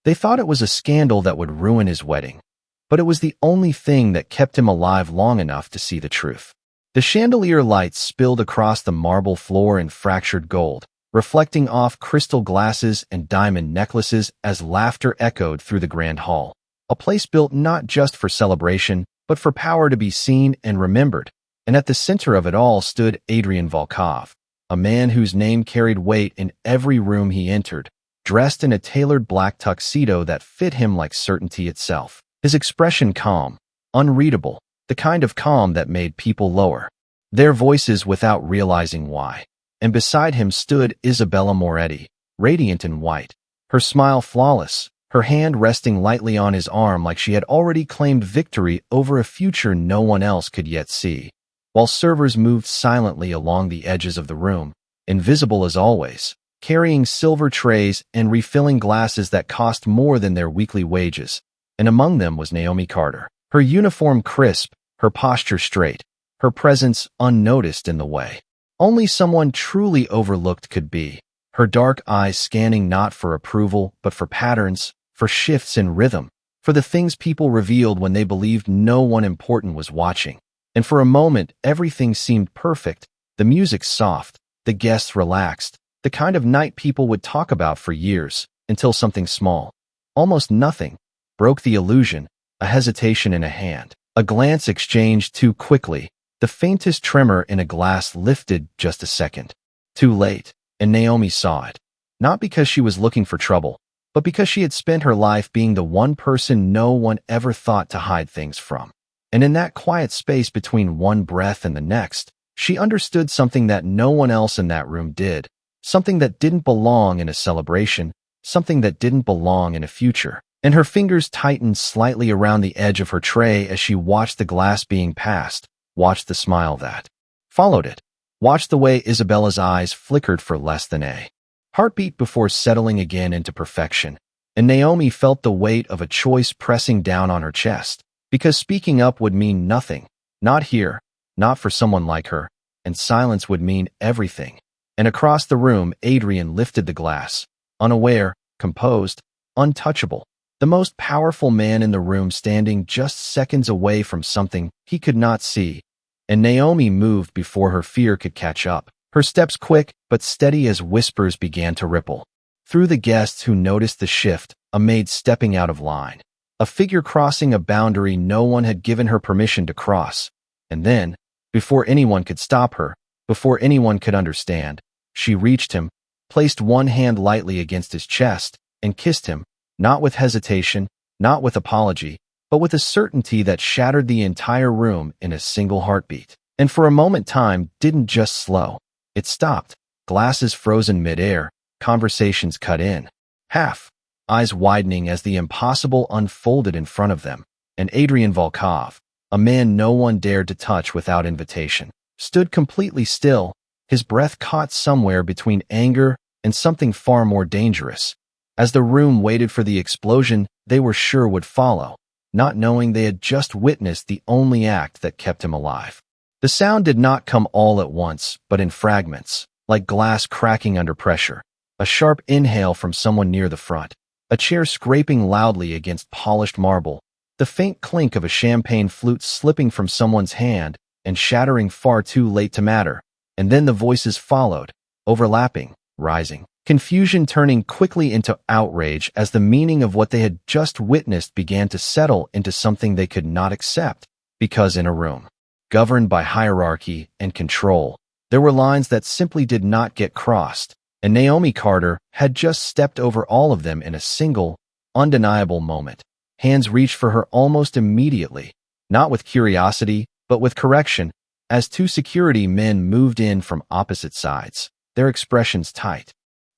They thought it was a scandal that would ruin his wedding, but it was the only thing that kept him alive long enough to see the truth. The chandelier lights spilled across the marble floor in fractured gold, reflecting off crystal glasses and diamond necklaces as laughter echoed through the grand hall. A place built not just for celebration, but for power to be seen and remembered. And at the center of it all stood Adrian Volkov, a man whose name carried weight in every room he entered, dressed in a tailored black tuxedo that fit him like certainty itself. His expression calm, unreadable, the kind of calm that made people lower their voices without realizing why. And beside him stood Isabella Moretti, radiant in white, her smile flawless, her hand resting lightly on his arm like she had already claimed victory over a future no one else could yet see. While servers moved silently along the edges of the room, invisible as always, carrying silver trays and refilling glasses that cost more than their weekly wages. And among them was Naomi Carter, her uniform crisp, her posture straight, her presence unnoticed in the way only someone truly overlooked could be, her dark eyes scanning not for approval but for patterns, for shifts in rhythm, for the things people revealed when they believed no one important was watching. And for a moment, everything seemed perfect, the music soft, the guests relaxed, the kind of night people would talk about for years, until something small, almost nothing, broke the illusion, a hesitation in a hand, a glance exchanged too quickly, the faintest tremor in a glass lifted just a second. Too late, and Naomi saw it. Not because she was looking for trouble, but because she had spent her life being the one person no one ever thought to hide things from. And in that quiet space between one breath and the next, she understood something that no one else in that room did, something that didn't belong in a celebration, something that didn't belong in a future. And her fingers tightened slightly around the edge of her tray as she watched the glass being passed, watched the smile that followed it, watched the way Isabella's eyes flickered for less than a heartbeat before settling again into perfection. And Naomi felt the weight of a choice pressing down on her chest, because speaking up would mean nothing, not here, not for someone like her, and silence would mean everything. And across the room, Adrian lifted the glass, unaware, composed, untouchable, the most powerful man in the room standing just seconds away from something he could not see. And Naomi moved before her fear could catch up, her steps quick but steady as whispers began to ripple through the guests who noticed the shift, a maid stepping out of line, a figure crossing a boundary no one had given her permission to cross. And then, before anyone could stop her, before anyone could understand, she reached him, placed one hand lightly against his chest, and kissed him, not with hesitation, not with apology, but with a certainty that shattered the entire room in a single heartbeat. And for a moment time didn't just slow. It stopped, glasses frozen mid-air, conversations cut in half, eyes widening as the impossible unfolded in front of them. And Adrian Volkov, a man no one dared to touch without invitation, stood completely still, his breath caught somewhere between anger and something far more dangerous. As the room waited for the explosion they were sure would follow, not knowing they had just witnessed the only act that kept him alive. The sound did not come all at once, but in fragments, like glass cracking under pressure. A sharp inhale from someone near the front, a chair scraping loudly against polished marble, the faint clink of a champagne flute slipping from someone's hand and shattering far too late to matter. And then the voices followed, overlapping, rising. Confusion turning quickly into outrage as the meaning of what they had just witnessed began to settle into something they could not accept, because in a room governed by hierarchy and control, there were lines that simply did not get crossed, and Naomi Carter had just stepped over all of them in a single, undeniable moment. Hands reached for her almost immediately, not with curiosity, but with correction, as two security men moved in from opposite sides, their expressions tight.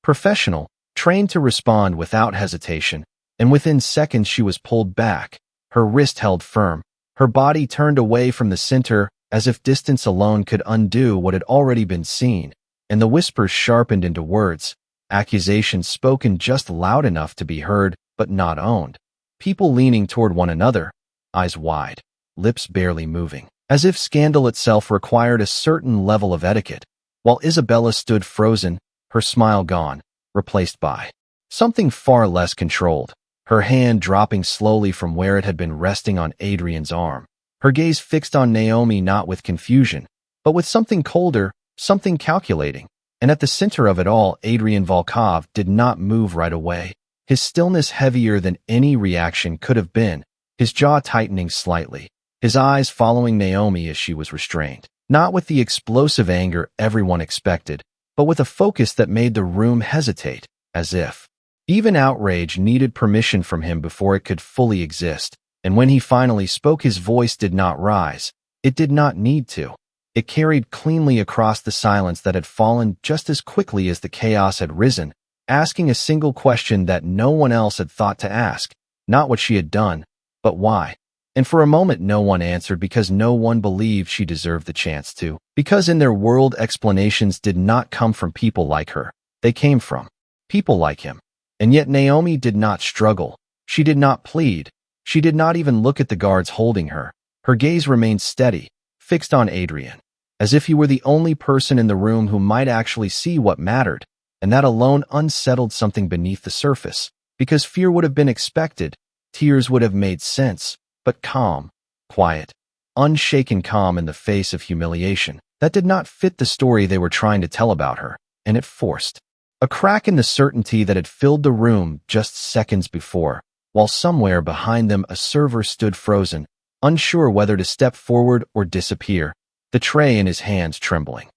Professional, trained to respond without hesitation, and within seconds she was pulled back, her wrist held firm, her body turned away from the center as if distance alone could undo what had already been seen, and the whispers sharpened into words, accusations spoken just loud enough to be heard but not owned. People leaning toward one another, eyes wide, lips barely moving, as if scandal itself required a certain level of etiquette, while Isabella stood frozen, her smile gone, replaced by something far less controlled, her hand dropping slowly from where it had been resting on Adrian's arm. Her gaze fixed on Naomi not with confusion, but with something colder, something calculating. And at the center of it all, Adrian Volkov did not move right away, his stillness heavier than any reaction could have been, his jaw tightening slightly, his eyes following Naomi as she was restrained. Not with the explosive anger everyone expected, but with a focus that made the room hesitate, as if even outrage needed permission from him before it could fully exist. And when he finally spoke, his voice did not rise. It did not need to. It carried cleanly across the silence that had fallen just as quickly as the chaos had risen, asking a single question that no one else had thought to ask. Not what she had done, but why. And for a moment no one answered, because no one believed she deserved the chance to. Because in their world, explanations did not come from people like her. They came from people like him. And yet Naomi did not struggle. She did not plead. She did not even look at the guards holding her. Her gaze remained steady, fixed on Adrian, as if he were the only person in the room who might actually see what mattered, and that alone unsettled something beneath the surface. Because fear would have been expected, tears would have made sense, but calm, quiet, unshaken calm in the face of humiliation, that did not fit the story they were trying to tell about her, and it forced a crack in the certainty that had filled the room just seconds before, while somewhere behind them a server stood frozen, unsure whether to step forward or disappear, the tray in his hands trembling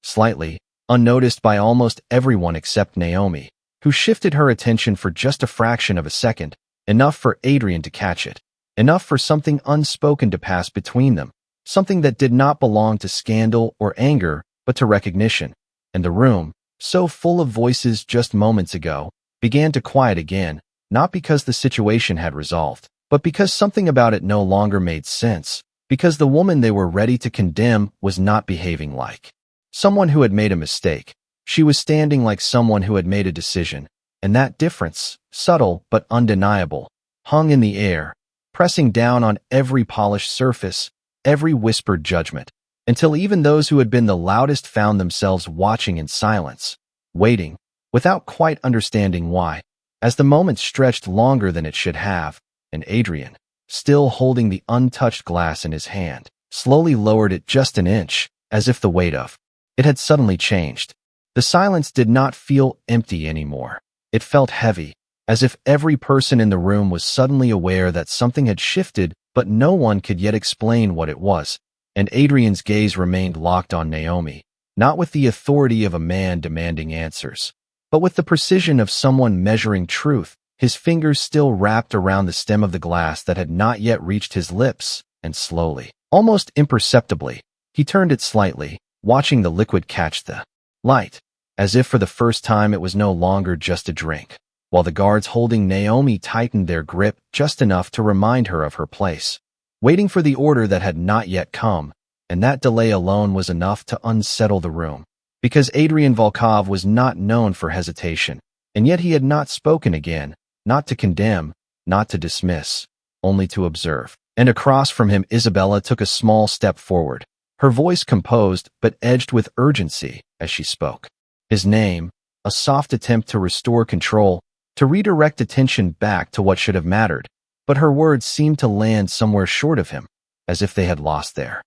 slightly, unnoticed by almost everyone except Naomi, who shifted her attention for just a fraction of a second, enough for Adrian to catch it, enough for something unspoken to pass between them, something that did not belong to scandal or anger, but to recognition. And the room, so full of voices just moments ago, began to quiet again, not because the situation had resolved, but because something about it no longer made sense, because the woman they were ready to condemn was not behaving like someone who had made a mistake. She was standing like someone who had made a decision, and that difference, subtle but undeniable, hung in the air, pressing down on every polished surface, every whispered judgment, until even those who had been the loudest found themselves watching in silence, waiting, without quite understanding why, as the moment stretched longer than it should have, and Adrian, still holding the untouched glass in his hand, slowly lowered it just an inch, as if the weight of it had suddenly changed. The silence did not feel empty anymore. It felt heavy, as if every person in the room was suddenly aware that something had shifted, but no one could yet explain what it was. And Adrian's gaze remained locked on Naomi, not with the authority of a man demanding answers, but with the precision of someone measuring truth, his fingers still wrapped around the stem of the glass that had not yet reached his lips, and slowly, almost imperceptibly, he turned it slightly, watching the liquid catch the light, as if for the first time it was no longer just a drink, while the guards holding Naomi tightened their grip just enough to remind her of her place, waiting for the order that had not yet come, and that delay alone was enough to unsettle the room. Because Adrian Volkov was not known for hesitation, and yet he had not spoken again, not to condemn, not to dismiss, only to observe. And across from him Isabella took a small step forward, her voice composed but edged with urgency as she spoke. His name, a soft attempt to restore control, to redirect attention back to what should have mattered, but her words seemed to land somewhere short of him, as if they had lost their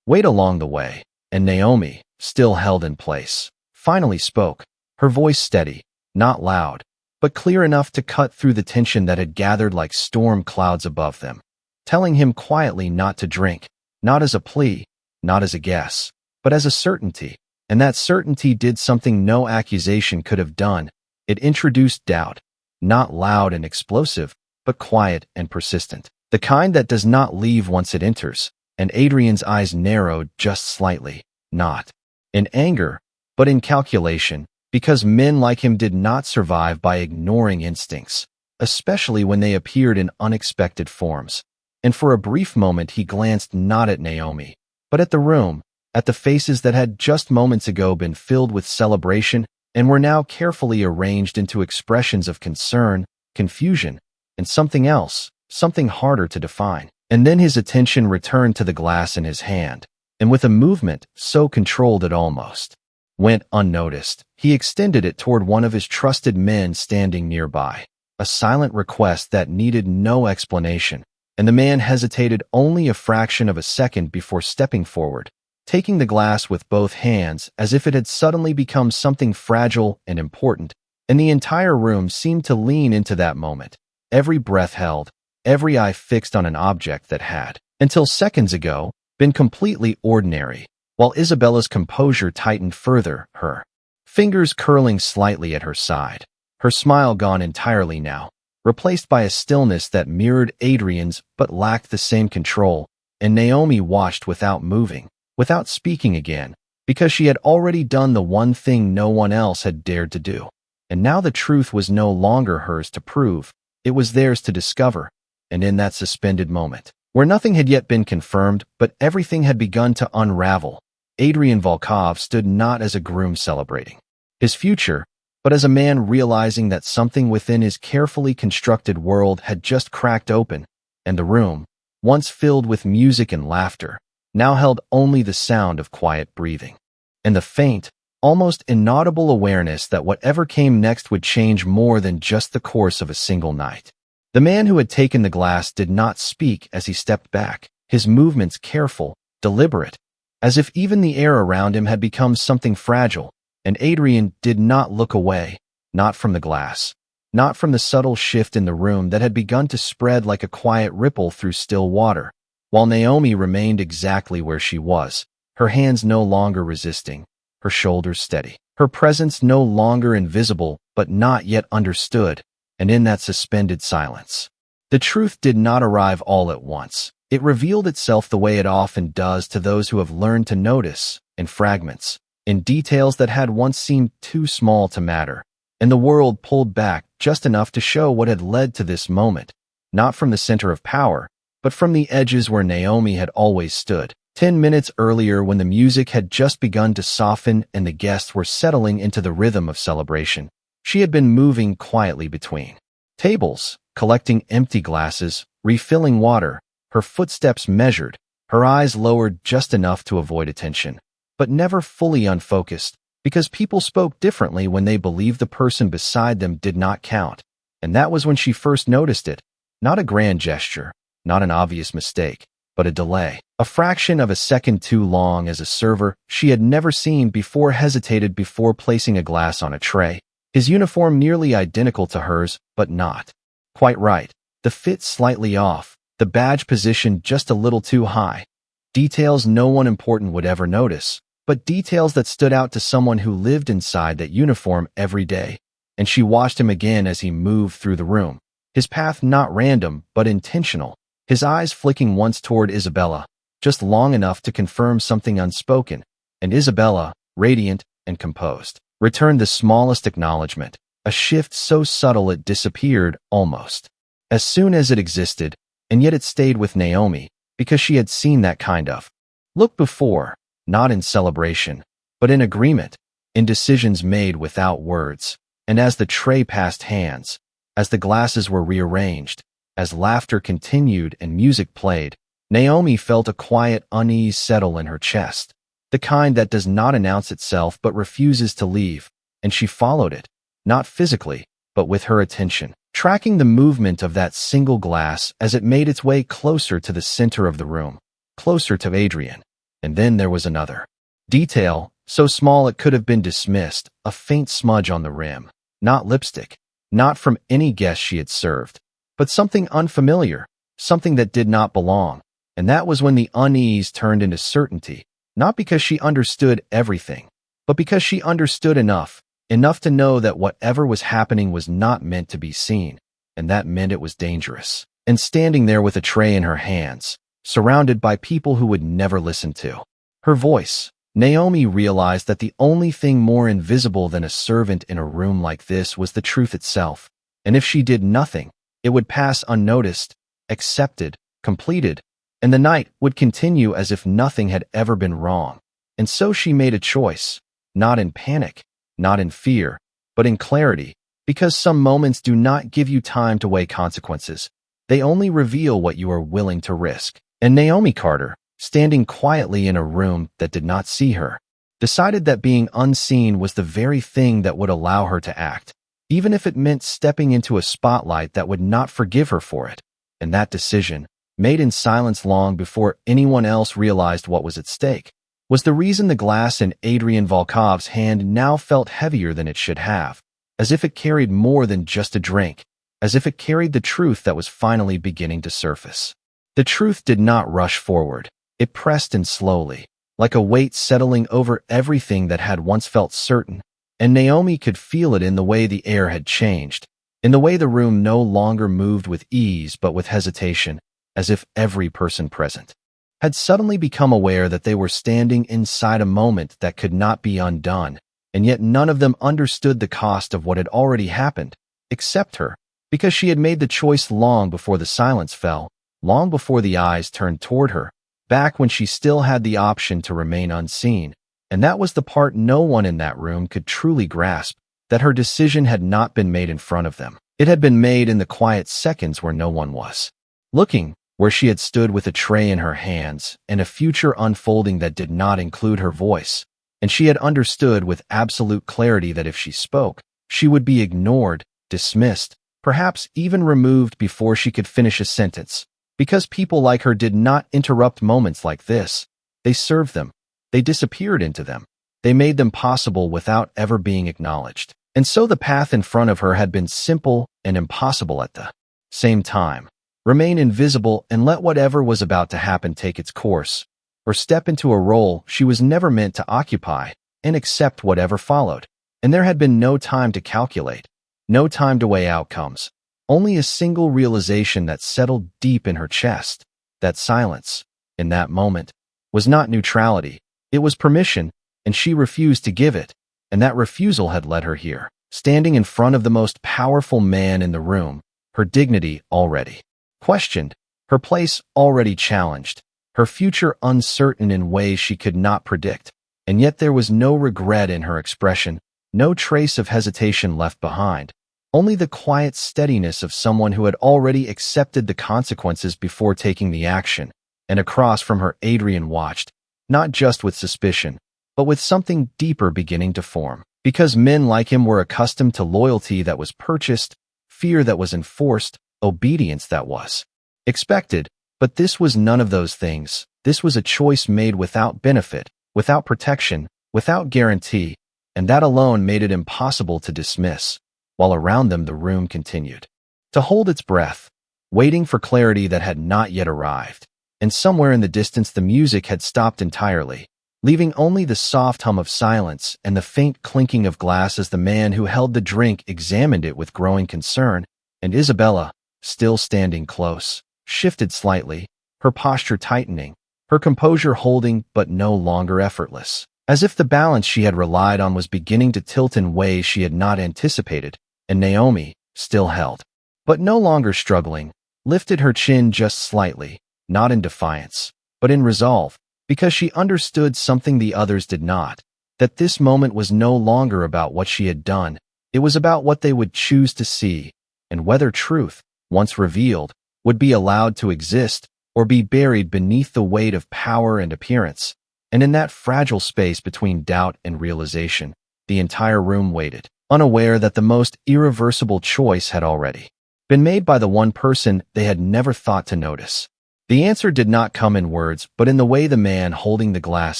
weight along the way, and Naomi, still held in place, finally spoke, her voice steady, not loud, but clear enough to cut through the tension that had gathered like storm clouds above them, telling him quietly not to drink, not as a plea, not as a guess, but as a certainty. And that certainty did something no accusation could have done. It introduced doubt, not loud and explosive, but quiet and persistent, the kind that does not leave once it enters. And Adrian's eyes narrowed just slightly, not in anger, but in calculation, because men like him did not survive by ignoring instincts, especially when they appeared in unexpected forms. And for a brief moment he glanced not at Naomi, but at the room, at the faces that had just moments ago been filled with celebration and were now carefully arranged into expressions of concern, confusion, and something else, something harder to define. And then his attention returned to the glass in his hand, and with a movement so controlled it almost went unnoticed, he extended it toward one of his trusted men standing nearby. a silent request that needed no explanation, and the man hesitated only a fraction of a second before stepping forward, taking the glass with both hands as if it had suddenly become something fragile and important, and the entire room seemed to lean into that moment, every breath held, every eye fixed on an object that had, until seconds ago, been completely ordinary, while Isabella's composure tightened further, her fingers curling slightly at her side, her smile gone entirely now, replaced by a stillness that mirrored Adrian's but lacked the same control, and Naomi watched without moving, without speaking again, because she had already done the one thing no one else had dared to do. And now the truth was no longer hers to prove, it was theirs to discover, and in that suspended moment, where nothing had yet been confirmed but everything had begun to unravel, Adrian Volkov stood not as a groom celebrating his future, but as a man realizing that something within his carefully constructed world had just cracked open, and the room, once filled with music and laughter, now held only the sound of quiet breathing, and the faint, almost inaudible awareness that whatever came next would change more than just the course of a single night. The man who had taken the glass did not speak as he stepped back, his movements careful, deliberate, as if even the air around him had become something fragile, and Adrian did not look away, not from the glass, not from the subtle shift in the room that had begun to spread like a quiet ripple through still water, while Naomi remained exactly where she was, her hands no longer resisting, her shoulders steady, her presence no longer invisible but not yet understood, and in that suspended silence. The truth did not arrive all at once. It revealed itself the way it often does to those who have learned to notice, in fragments, in details that had once seemed too small to matter, and the world pulled back just enough to show what had led to this moment, not from the center of power, but from the edges where Naomi had always stood, 10 minutes earlier when the music had just begun to soften and the guests were settling into the rhythm of celebration. She had been moving quietly between tables, collecting empty glasses, refilling water, her footsteps measured, her eyes lowered just enough to avoid attention, but never fully unfocused, because people spoke differently when they believed the person beside them did not count, and that was when she first noticed it, not a grand gesture, not an obvious mistake, but a delay, a fraction of a second too long as a server she had never seen before hesitated before placing a glass on a tray, his uniform nearly identical to hers, but not quite right, the fit slightly off, the badge position just a little too high, details no one important would ever notice, but details that stood out to someone who lived inside that uniform every day, and she watched him again as he moved through the room, his path not random but intentional, his eyes flicking once toward Isabella, just long enough to confirm something unspoken, and Isabella, radiant and composed, returned the smallest acknowledgement, a shift so subtle it disappeared almost as soon as it existed, and yet it stayed with Naomi, because she had seen that kind of look before, not in celebration, but in agreement, in decisions made without words, and as the tray passed hands, as the glasses were rearranged, as laughter continued and music played, Naomi felt a quiet unease settle in her chest, the kind that does not announce itself but refuses to leave, and she followed it, not physically, but with her attention, tracking the movement of that single glass as it made its way closer to the center of the room, closer to Adrian. And then there was another detail, so small it could have been dismissed, a faint smudge on the rim, not lipstick, not from any guest she had served, but something unfamiliar, something that did not belong, and that was when the unease turned into certainty, not because she understood everything, but because she understood enough to know that whatever was happening was not meant to be seen, and that meant it was dangerous. And standing there with a tray in her hands, surrounded by people who would never listen to her voice, Naomi realized that the only thing more invisible than a servant in a room like this was the truth itself, and if she did nothing, it would pass unnoticed, accepted, completed, and the night would continue as if nothing had ever been wrong. And so she made a choice, not in panic, not in fear, but in clarity, because some moments do not give you time to weigh consequences. They only reveal what you are willing to risk. And Naomi Carter, standing quietly in a room that did not see her, decided that being unseen was the very thing that would allow her to act, even if it meant stepping into a spotlight that would not forgive her for it. And that decision, made in silence long before anyone else realized what was at stake, was the reason the glass in Adrian Volkov's hand now felt heavier than it should have, as if it carried more than just a drink, as if it carried the truth that was finally beginning to surface. The truth did not rush forward. It pressed in slowly, like a weight settling over everything that had once felt certain, and Naomi could feel it in the way the air had changed, in the way the room no longer moved with ease but with hesitation, as if every person present had suddenly become aware that they were standing inside a moment that could not be undone, and yet none of them understood the cost of what had already happened, except her, because she had made the choice long before the silence fell, long before the eyes turned toward her, back when she still had the option to remain unseen. And that was the part no one in that room could truly grasp, that her decision had not been made in front of them. It had been made in the quiet seconds where no one was looking, where she had stood with a tray in her hands and a future unfolding that did not include her voice. And she had understood with absolute clarity that if she spoke, she would be ignored, dismissed, perhaps even removed before she could finish a sentence. Because people like her did not interrupt moments like this. They served them. They disappeared into them. They made them possible without ever being acknowledged. And so the path in front of her had been simple and impossible at the same time. Remain invisible and let whatever was about to happen take its course, or step into a role she was never meant to occupy, and accept whatever followed. And there had been no time to calculate, no time to weigh outcomes, only a single realization that settled deep in her chest, that silence, in that moment, was not neutrality, it was permission, and she refused to give it, and that refusal had led her here, standing in front of the most powerful man in the room, her dignity already questioned, her place already challenged, her future uncertain in ways she could not predict, and yet there was no regret in her expression, no trace of hesitation left behind, only the quiet steadiness of someone who had already accepted the consequences before taking the action. And across from her Adrian watched, not just with suspicion, but with something deeper beginning to form, because men like him were accustomed to loyalty that was purchased, fear that was enforced, obedience that was expected, but this was none of those things. This was a choice made without benefit, without protection, without guarantee, and that alone made it impossible to dismiss, while around them the room continued to hold its breath, waiting for clarity that had not yet arrived, and somewhere in the distance the music had stopped entirely, leaving only the soft hum of silence and the faint clinking of glass as the man who held the drink examined it with growing concern, and Isabella, still standing close, shifted slightly, her posture tightening, her composure holding but no longer effortless, as if the balance she had relied on was beginning to tilt in ways she had not anticipated, and Naomi, still held, but no longer struggling, lifted her chin just slightly, not in defiance, but in resolve, because she understood something the others did not, that this moment was no longer about what she had done, it was about what they would choose to see, and whether truth, once revealed, would be allowed to exist or be buried beneath the weight of power and appearance. And in that fragile space between doubt and realization, the entire room waited, unaware that the most irreversible choice had already been made by the one person they had never thought to notice. The answer did not come in words, but in the way the man holding the glass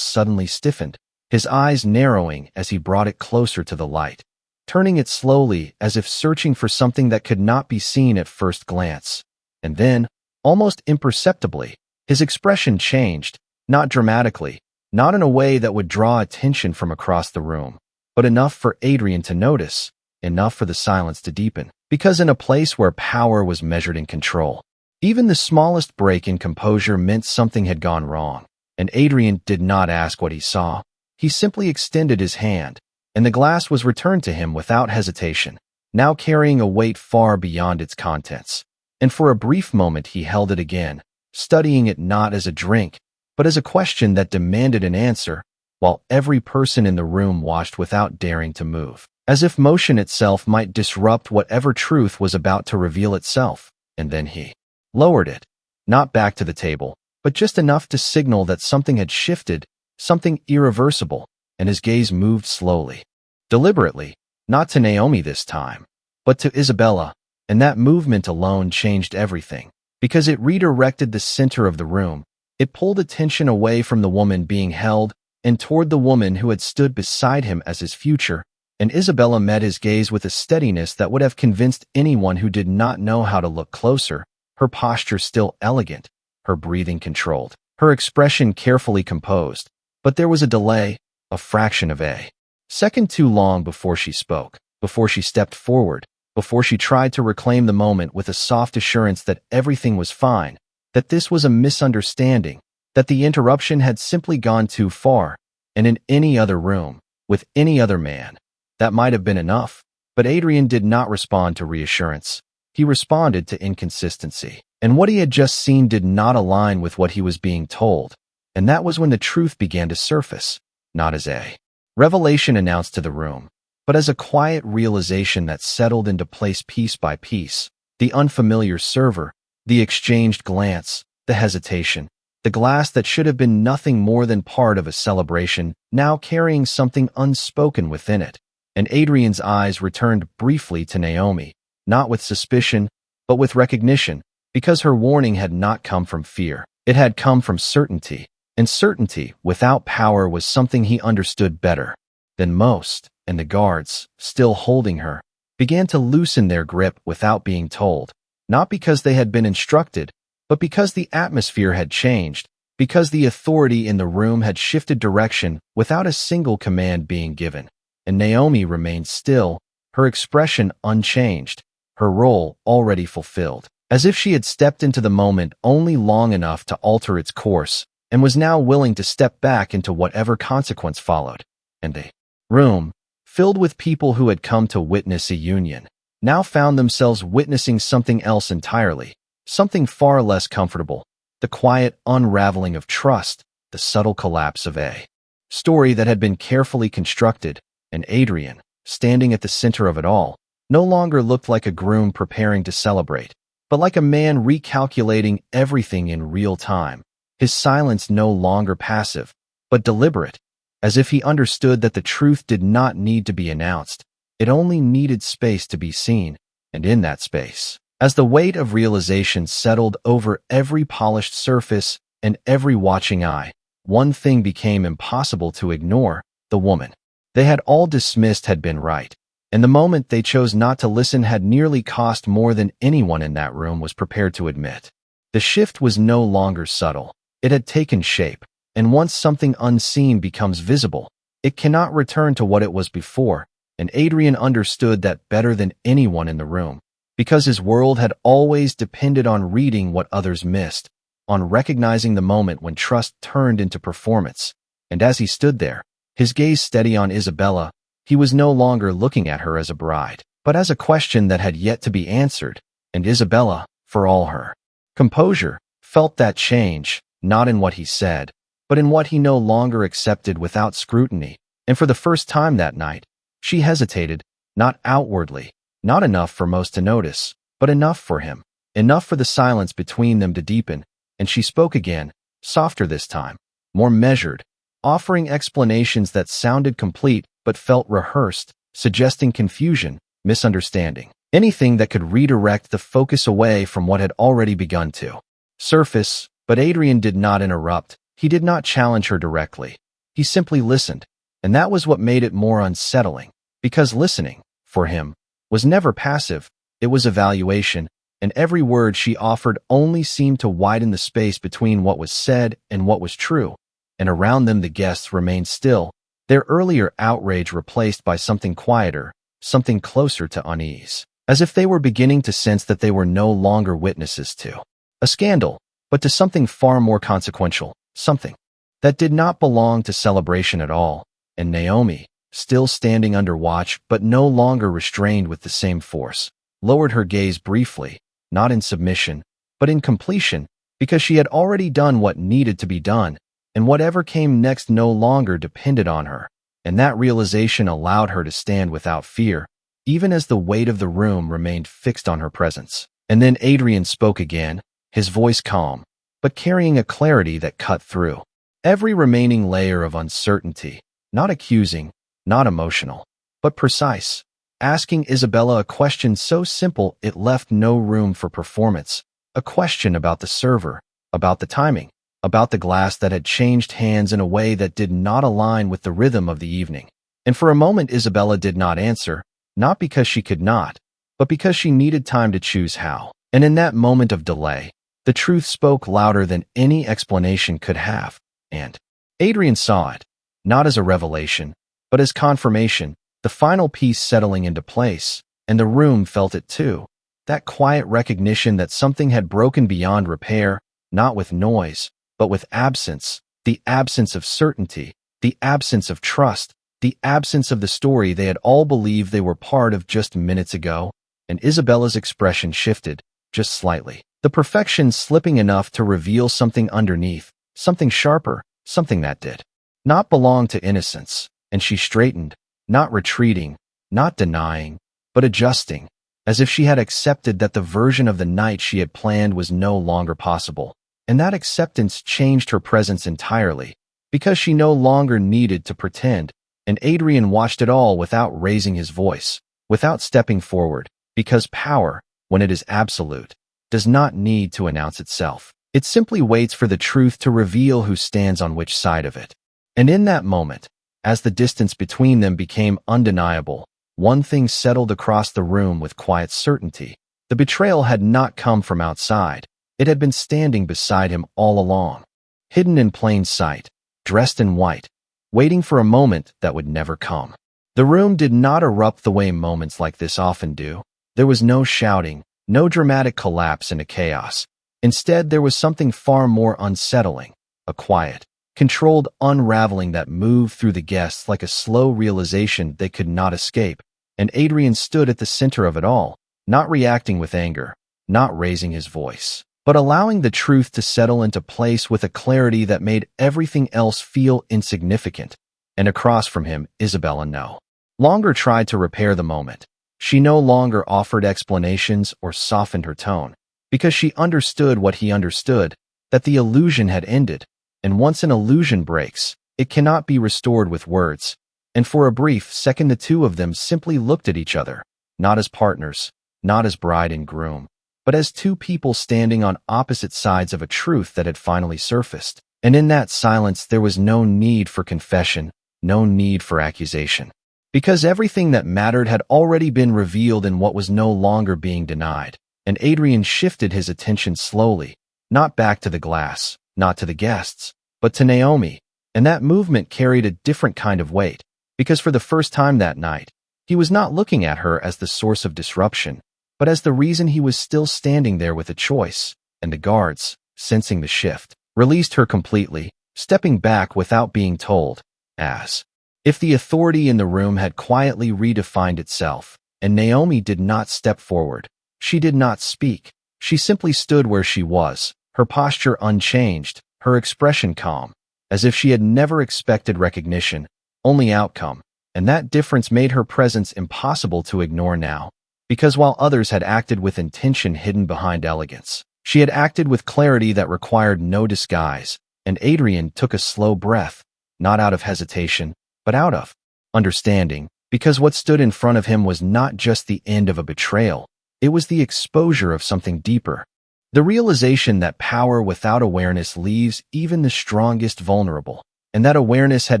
suddenly stiffened, his eyes narrowing as he brought it closer to the light, turning it slowly as if searching for something that could not be seen at first glance. And then, almost imperceptibly, his expression changed, not dramatically, not in a way that would draw attention from across the room, but enough for Adrian to notice, enough for the silence to deepen, because in a place where power was measured in control, even the smallest break in composure meant something had gone wrong, and Adrian did not ask what he saw. He simply extended his hand, and the glass was returned to him without hesitation, now carrying a weight far beyond its contents. And for a brief moment he held it again, studying it not as a drink, but as a question that demanded an answer, while every person in the room watched without daring to move, as if motion itself might disrupt whatever truth was about to reveal itself. And then he lowered it, not back to the table, but just enough to signal that something had shifted, something irreversible, and his gaze moved slowly, deliberately, not to Naomi this time, but to Isabella, and that movement alone changed everything. Because it redirected the center of the room, it pulled attention away from the woman being held and toward the woman who had stood beside him as his future, and Isabella met his gaze with a steadiness that would have convinced anyone who did not know how to look closer, her posture still elegant, her breathing controlled, her expression carefully composed. But there was a delay, a fraction of a second too long before she spoke, before she stepped forward, before she tried to reclaim the moment with a soft assurance that everything was fine, that this was a misunderstanding, that the interruption had simply gone too far, and in any other room, with any other man, that might have been enough. But Adrian did not respond to reassurance. He responded to inconsistency. And what he had just seen did not align with what he was being told. And that was when the truth began to surface, not as a revelation announced to the room, but as a quiet realization that settled into place piece by piece. The unfamiliar server, the exchanged glance, the hesitation, the glass that should have been nothing more than part of a celebration, now carrying something unspoken within it. And Adrian's eyes returned briefly to Naomi, not with suspicion, but with recognition, because her warning had not come from fear. It had come from certainty, and certainty without power was something he understood better than most, and the guards, still holding her, began to loosen their grip without being told, not because they had been instructed, but because the atmosphere had changed, because the authority in the room had shifted direction without a single command being given. And Naomi remained still, her expression unchanged, her role already fulfilled, as if she had stepped into the moment only long enough to alter its course, and was now willing to step back into whatever consequence followed. And the room, filled with people who had come to witness a union, now found themselves witnessing something else entirely, something far less comfortable, the quiet unraveling of trust, the subtle collapse of a story that had been carefully constructed. And Adrian, standing at the center of it all, no longer looked like a groom preparing to celebrate, but like a man recalculating everything in real time, his silence no longer passive, but deliberate, as if he understood that the truth did not need to be announced, it only needed space to be seen, and in that space, as the weight of realization settled over every polished surface and every watching eye, one thing became impossible to ignore: the woman they had all dismissed had been right, and the moment they chose not to listen had nearly cost more than anyone in that room was prepared to admit. The shift was no longer subtle. It had taken shape, and once something unseen becomes visible, it cannot return to what it was before, and Adrian understood that better than anyone in the room, because his world had always depended on reading what others missed, on recognizing the moment when trust turned into performance. And as he stood there, his gaze steady on Isabella, he was no longer looking at her as a bride, but as a question that had yet to be answered, and Isabella, for all her composure, felt that change, not in what he said, but in what he no longer accepted without scrutiny. And for the first time that night, she hesitated, not outwardly, not enough for most to notice, but enough for him, enough for the silence between them to deepen, and she spoke again, softer this time, more measured, offering explanations that sounded complete but felt rehearsed, suggesting confusion, misunderstanding, anything that could redirect the focus away from what had already begun to surface. But Adrian did not interrupt. He did not challenge her directly. He simply listened, and that was what made it more unsettling, because listening, for him, was never passive. It was evaluation, and every word she offered only seemed to widen the space between what was said and what was true. And around them the guests remained still, their earlier outrage replaced by something quieter, something closer to unease, as if they were beginning to sense that they were no longer witnesses to a scandal, but to something far more consequential, something that did not belong to celebration at all. And Naomi, still standing under watch but no longer restrained with the same force, lowered her gaze briefly, not in submission, but in completion, because she had already done what needed to be done, and whatever came next no longer depended on her. And that realization allowed her to stand without fear, even as the weight of the room remained fixed on her presence. And then Adrian spoke again, his voice calm, but carrying a clarity that cut through every remaining layer of uncertainty, not accusing, not emotional, but precise. asking Isabella a question so simple it left no room for performance, a question about the server, about the timing, about the glass that had changed hands in a way that did not align with the rhythm of the evening. And for a moment Isabella did not answer, not because she could not, but because she needed time to choose how. And in that moment of delay, the truth spoke louder than any explanation could have. And Adrian saw it, not as a revelation, but as confirmation, the final piece settling into place, and the room felt it too. That quiet recognition that something had broken beyond repair, not with noise, but with absence, the absence of certainty, the absence of trust, the absence of the story they had all believed they were part of just minutes ago. And Isabella's expression shifted, just slightly, the perfection slipping enough to reveal something underneath, something sharper, something that did not belong to innocence. And she straightened, not retreating, not denying, but adjusting, as if she had accepted that the version of the night she had planned was no longer possible. And that acceptance changed her presence entirely, because she no longer needed to pretend. And Adrian watched it all without raising his voice, without stepping forward, because power, when it is absolute, does not need to announce itself. It simply waits for the truth to reveal who stands on which side of it. And in that moment, as the distance between them became undeniable, one thing settled across the room with quiet certainty. The betrayal had not come from outside. It had been standing beside him all along, hidden in plain sight, dressed in white, waiting for a moment that would never come. The room did not erupt the way moments like this often do. There was no shouting, no dramatic collapse into chaos. Instead, there was something far more unsettling, a quiet, controlled unraveling that moved through the guests like a slow realization they could not escape. And Adrian stood at the center of it all, not reacting with anger, not raising his voice, but allowing the truth to settle into place with a clarity that made everything else feel insignificant. And across from him, Isabella no longer tried to repair the moment. She no longer offered explanations or softened her tone, because she understood what he understood, that the illusion had ended. And once an illusion breaks, it cannot be restored with words. And for a brief second the two of them simply looked at each other, not as partners, not as bride and groom, but as two people standing on opposite sides of a truth that had finally surfaced. And in that silence there was no need for confession, no need for accusation, because everything that mattered had already been revealed in what was no longer being denied. And Adrian shifted his attention slowly, not back to the glass, not to the guests, but to Naomi. And that movement carried a different kind of weight, because for the first time that night, he was not looking at her as the source of disruption, but as the reason he was still standing there with a choice. And the guards, sensing the shift, released her completely, stepping back without being told, as if the authority in the room had quietly redefined itself. And Naomi did not step forward. She did not speak. She simply stood where she was, her posture unchanged, her expression calm, as if she had never expected recognition, only outcome. And that difference made her presence impossible to ignore now, because while others had acted with intention hidden behind elegance, she had acted with clarity that required no disguise. And Adrian took a slow breath, not out of hesitation, but out of understanding, because what stood in front of him was not just the end of a betrayal, it was the exposure of something deeper. The realization that power without awareness leaves even the strongest vulnerable, and that awareness had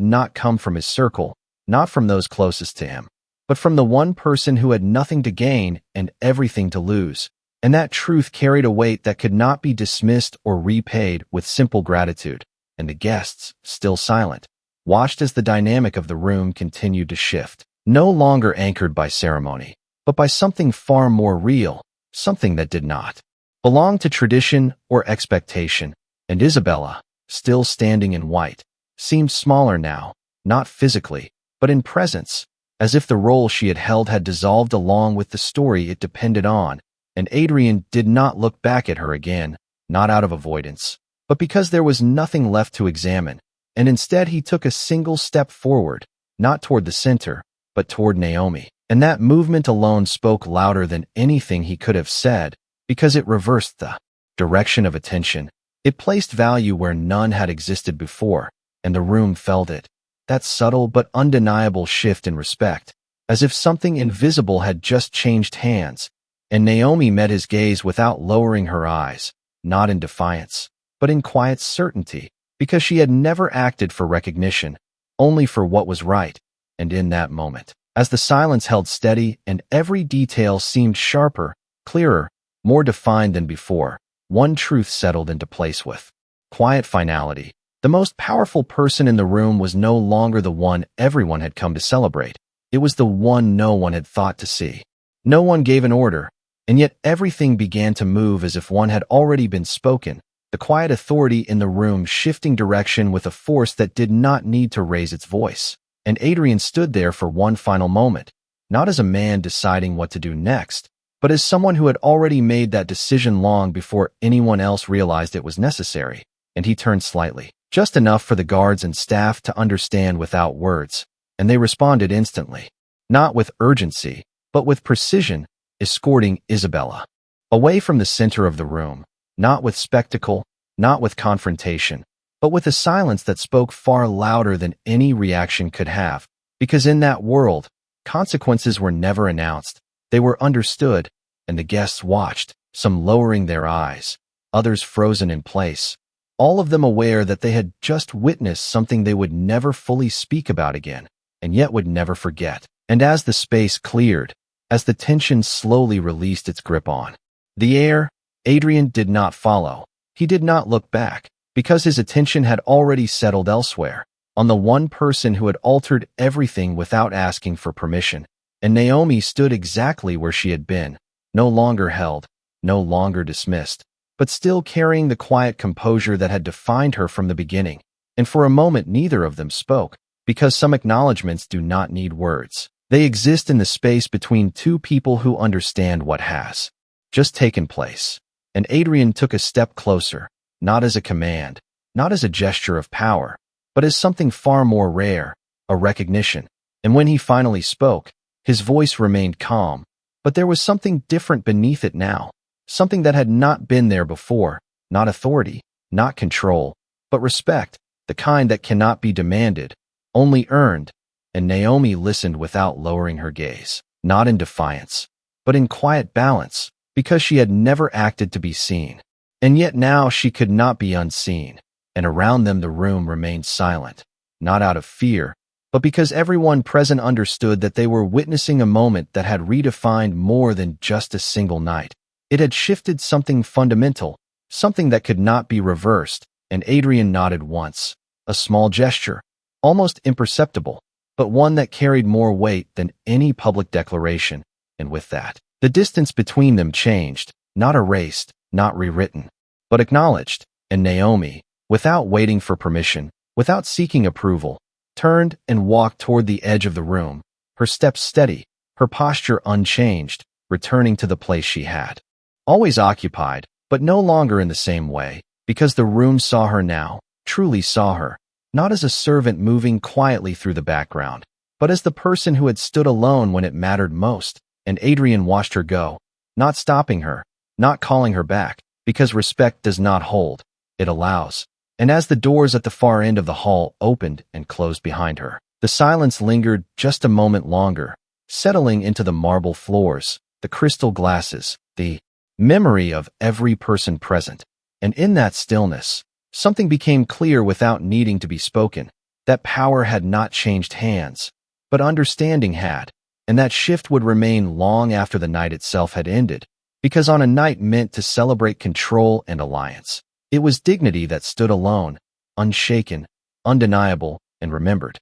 not come from his circle, not from those closest to him, but from the one person who had nothing to gain and everything to lose. And that truth carried a weight that could not be dismissed or repaid with simple gratitude. And the guests, still silent, watched as the dynamic of the room continued to shift, no longer anchored by ceremony, but by something far more real, something that did not belong to tradition or expectation. And Isabella, still standing in white, seemed smaller now, not physically, but in presence, as if the role she had held had dissolved along with the story it depended on. And Adrian did not look back at her again, not out of avoidance, but because there was nothing left to examine. And instead he took a single step forward, not toward the center, but toward Naomi. And that movement alone spoke louder than anything he could have said, because it reversed the direction of attention. It placed value where none had existed before, and the room felt it. That subtle but undeniable shift in respect. as if something invisible had just changed hands, and Naomi met his gaze without lowering her eyes, not in defiance, but in quiet certainty, because she had never acted for recognition, only for what was right. And in that moment, as the silence held steady and every detail seemed sharper, clearer, more defined than before, one truth settled into place with quiet finality. The most powerful person in the room was no longer the one everyone had come to celebrate. It was the one no one had thought to see. No one gave an order, and yet everything began to move as if one had already been spoken, the quiet authority in the room shifting direction with a force that did not need to raise its voice. And Adrian stood there for one final moment, not as a man deciding what to do next, but as someone who had already made that decision long before anyone else realized it was necessary. And he turned slightly, just enough for the guards and staff to understand without words, and they responded instantly, not with urgency, but with precision, escorting Isabella away from the center of the room, not with spectacle, not with confrontation, but with a silence that spoke far louder than any reaction could have, because in that world, consequences were never announced, they were understood, and the guests watched, some lowering their eyes, others frozen in place, all of them aware that they had just witnessed something they would never fully speak about again, and yet would never forget. And as the space cleared, as the tension slowly released its grip on the air, Adrian did not follow. He did not look back, because his attention had already settled elsewhere, on the one person who had altered everything without asking for permission. And Naomi stood exactly where she had been, no longer held, no longer dismissed, but still carrying the quiet composure that had defined her from the beginning. And for a moment neither of them spoke, because some acknowledgments do not need words. They exist in the space between two people who understand what has just taken place. And Adrian took a step closer, not as a command, not as a gesture of power, but as something far more rare, a recognition. And when he finally spoke, his voice remained calm, but there was something different beneath it now, something that had not been there before, not authority, not control, but respect, the kind that cannot be demanded, only earned. And Naomi listened without lowering her gaze, not in defiance, but in quiet balance, because she had never acted to be seen. And yet now she could not be unseen, and around them the room remained silent, not out of fear, but because everyone present understood that they were witnessing a moment that had redefined more than just a single night. It had shifted something fundamental, something that could not be reversed, and Adrian nodded once, a small gesture, almost imperceptible, but one that carried more weight than any public declaration. And with that, the distance between them changed, not erased, not rewritten, but acknowledged. And Naomi, without waiting for permission, without seeking approval, turned and walked toward the edge of the room, her steps steady, her posture unchanged, returning to the place she had always occupied, but no longer in the same way, because the room saw her now, truly saw her, not as a servant moving quietly through the background, but as the person who had stood alone when it mattered most. And Adrian watched her go, not stopping her, not calling her back, because respect does not hold, it allows. And as the doors at the far end of the hall opened and closed behind her, the silence lingered just a moment longer, settling into the marble floors, the crystal glasses, the memory of every person present. And in that stillness, something became clear without needing to be spoken, that power had not changed hands, but understanding had, and that shift would remain long after the night itself had ended, because on a night meant to celebrate control and alliance, it was dignity that stood alone, unshaken, undeniable, and remembered.